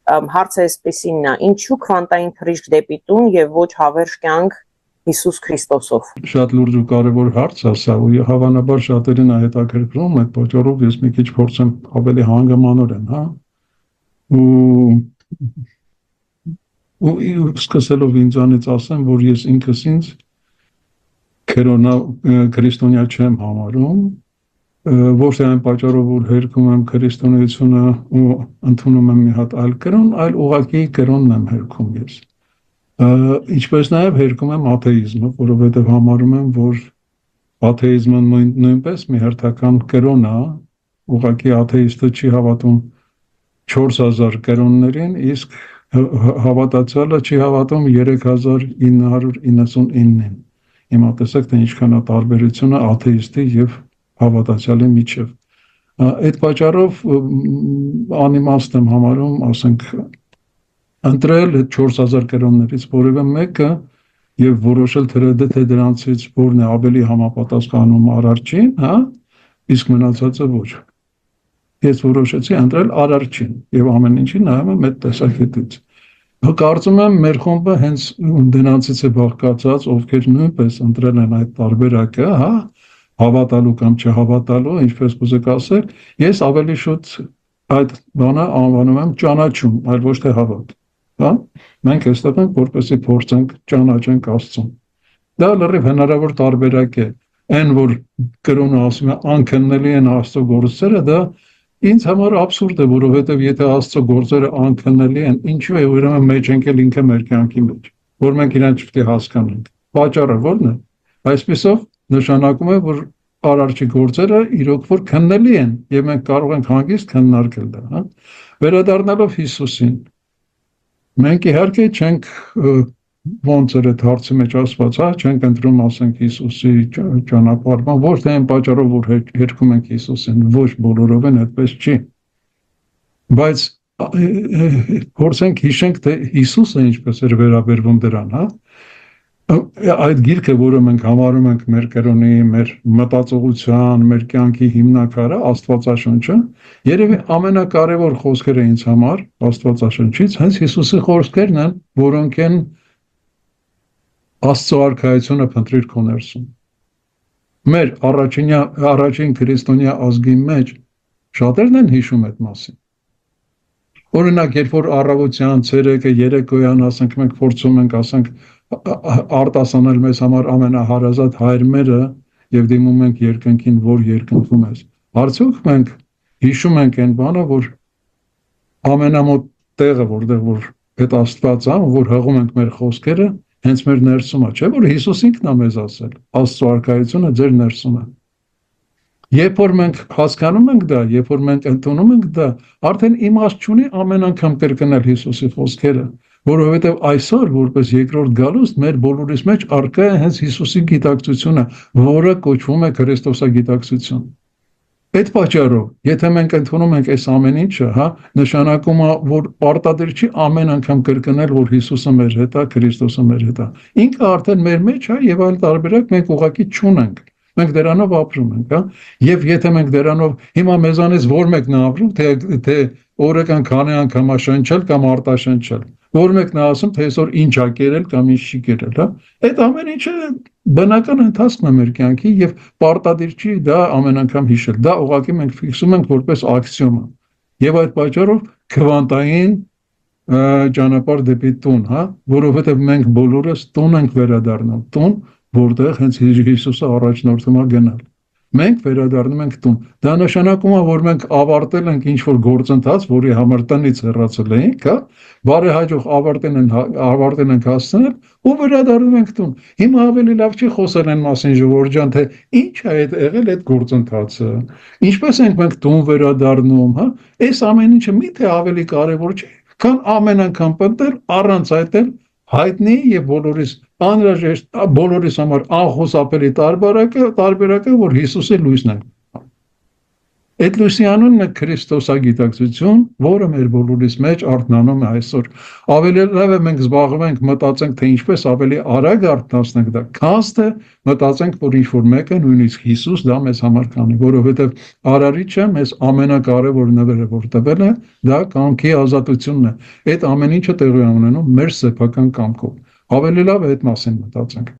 հարցը էսպիսինն է, ինչու քվանտային թռիչք դեպի տուն եւ ոչ հավերժ կյանք Հիսուս Քրիստոսով։ Շատ լուրջ ու կարևոր հարց է սա, ու հավանաբար շատերին է հետաքրքրում, այդ պատճառով ես մի քիչ փորձեմ ավելի հանգամանորեն, հա։ Ու սկսելով ինձանից ասեմ, որ ես ինքս ինձ քրիստոնյա չեմ համարում, ոչ թե այն պատճառով, որ հերքում եմ քրիստոնեությունը ու ընդունում եմ մի հատ այլ կրոն, այլ ուղղակի կրոնն եմ հերքում ես։ Ինչպես նաև հերքում եմ աթեիզմը, որովհետև համարում եմ, որ աթեիզմը նույնպես մի հերթական կրոն է, ուղղակի աթեիստը չի հավատում 4000 կրոններին, իսկ հավատացյալը չի հավատում 3999-ին։ Հիմա տեսեք, թե ինչքան է տարբերությունը աթեիստի եւ հավատացյալի միջև։ Այդ պատճառով անիմաստ եմ համարում, ասենք, ընտրել 4000 կրոններից որևէ մեկը եւ որոշել թե դրանցից որն է ավելի համապատասխանում արարչին, հա, իսկ մնացածը ոչ։ Ես որոշեցի ընտրել արարչին եւ ամեն ինչի նայում եմ այդ տեսակետից։ Կարծում եմ մեր խումբը հենց դրանցից է բաղկացած, ովքեր նույնպես ընտրել են այդ տարբերակը, հա, հավատալու կամ չհավատալու, ինչպես կուզեք ասել, ես ավելի շուտ այդ բանը անվանում եմ ճանաչում, այլ ոչ թե հավատ։ Հա, մենք այստեղ ենք, որպեսզի փորձենք ճանաչենք Աստծուն։ Դա լրիվ հնարավոր տարբերակ է։ Այն, որ կրոնը ասում է անքննելի են Աստծո գործերը, դա ինձ համար абսուրդ է, որովհետև եթե Աստծո գործերը անքննելի են, ինչու է ուրեմն մեջ ընկել ինքը մեր կյանքի մեջ, որ մենք իրեն չպետք է հասկանանք։ Պատճառը ո՞րն է։ Այսպեսով նշանակում է, որ արարչի գործերը իրոք որ քննելի են, եւ մենք կարող ենք հանգիստ քննարկել դա, հա։ Վերադառնալով Հիսուսին, մենք իհարկե չենք ոնց էր այդ հարցի մեջ ասված, հա, չենք ընտրում, ասենք, Հիսուսի ճանապարհը, ոչ թե այն պատճառով, որ հերքում ենք Հիսուսին, ոչ բոլորով են այդպես չի։ Բայց փորձենք հիշենք, թե Հիսուսը ինչպես էր վերաբերվում դրան, հա։ Այդ գիրքը, որը մենք համարում ենք մեր կրոնի, մեր մտածողության, մեր կյանքի հիմնակարը, Աստվածաշունչը, երևի ամենակարևոր խոսքերը ինձ համար Աստվածաշնչից հենց Հիսուսի խոսքերն են, որոնք են Աստծո արքայությունը փնտրիր քո ներսում։ Մեր առաջին քրիստոնյա ազգի մեջ շատերն են հիշում այդ մասին։ Օրինակ, երբ որ առավոտյան, ցերեկը, երեկոյան, ասենք, մենք փորձում ենք, ասենք, արտասանել մեզ համար ամենահարազատ հայրմերը եւ դիմում ենք երկնքին, որ երկնքում ես։ Արդյոք մենք հիշում ենք այն բանը, որ ամենամոտ տեղը, որտեղ որ այդ Աստված է, որ հղում ենք մեր խոսքերը, հենց մեր ներսում է, չէ՞ որ Հիսուս ինքն է մեզ ասել, Աստծո արքայությունը ձեր ներսում է։ Երբ որ մենք հասկանում ենք դա, երբ որ մենք ընդունում ենք դա, արդեն իմաստ չունի ամեն անգամ կրկնել Հիսուսի խոսքերը, որովհետև այսօր որպես երկրորդ գալուստ մեր բոլորիս մեջ առկա է հենց Հիսուսի գիտակցությունը, որը կոչվում է քրիստոսագիտակցություն։ Այդ պատճառով, եթե մենք ընդունում ենք այս ամեն ինչը, հա, նշանակում է, որ պարտադիր չի ամեն անգամ կրկնել, որ Հիսուսը մեր հետ է, Քրիստոսը մեր հետ է։ Ինքը արդեն մեր մեջ է եւ այլ տարբերակ մենք ուղղակի չունենք։ Մենք դրանով ապրում ենք, հա։ Եվ եթե մենք դրանով հիմա մեզանից որ մեկն է ապրում, թե օրական քանի անգամ է շնչել կամ արտաշնչել, որ մեկն է ասում, թե այսօր ինչ ա կերել կամ ինչ չի կերել, հա։ Այդ ամեն ինչը բնական ընթացքն է մեր կյանքի եւ պարտադիր չի դա ամեն անգամ հիշել։ Դա ուղղակի մենք ֆիքսում ենք որպես աքսիոմ։ Եվ այդ պատճառով քվանտային ճանապարհ դեպի տուն, հա, որովհետեւ մենք բոլորս տուն ենք վերադառնալ, տուն, որտեղ հենց Հիսուսը առաջնորդում է գնալ։ Մենք վերադառնում ենք տուն։ Դա նշանակում է, որ մենք ավարտել ենք ինչ-որ գործընթաց, որի համար տնից հեռացել էինք, հա, բարեհաջող ավարտել ենք հասցնել ու վերադառնում ենք տուն։ Հիմա ավելի լավ չի խոսել այն մասին, ժողովուրդ ջան, թե ինչ է եղել այդ գործընթացը։ Ինչպես ենք մենք տուն վերադառնում, հա։ Այս ամեն ինչը միթե ավելի կարևոր չէ, քան ամեն անգամ պատել առանց այդ հայտնի եւ բոլորիս անհրաժեշտ, բոլորիս համար անխուսափելի տարբերակը, որ Հիսուսի լույսն է։ Այդ լուսյանունն է Քրիստոսագիտակցություն, որը մեր բոլորիս մեջ արթնանում է այսօր։ Ավելի լավ է մենք զբաղվենք, մտածենք, թե ինչպես ավելի արագ արթնացնենք դա, քան թե մտածենք, որ ինչ-որ մեկը, նույնիսկ Հիսուս դա մեզ համար կանի, որովհետև Արարիչը մեզ ամենակարևոր նվերը որ տվել է, դա կամքի ազատությունն է։ Այդ ամեն ինչը տեղի ունենում մեր սեփական կամքով։ Ավելի լավ է այդ մասին մտածենք։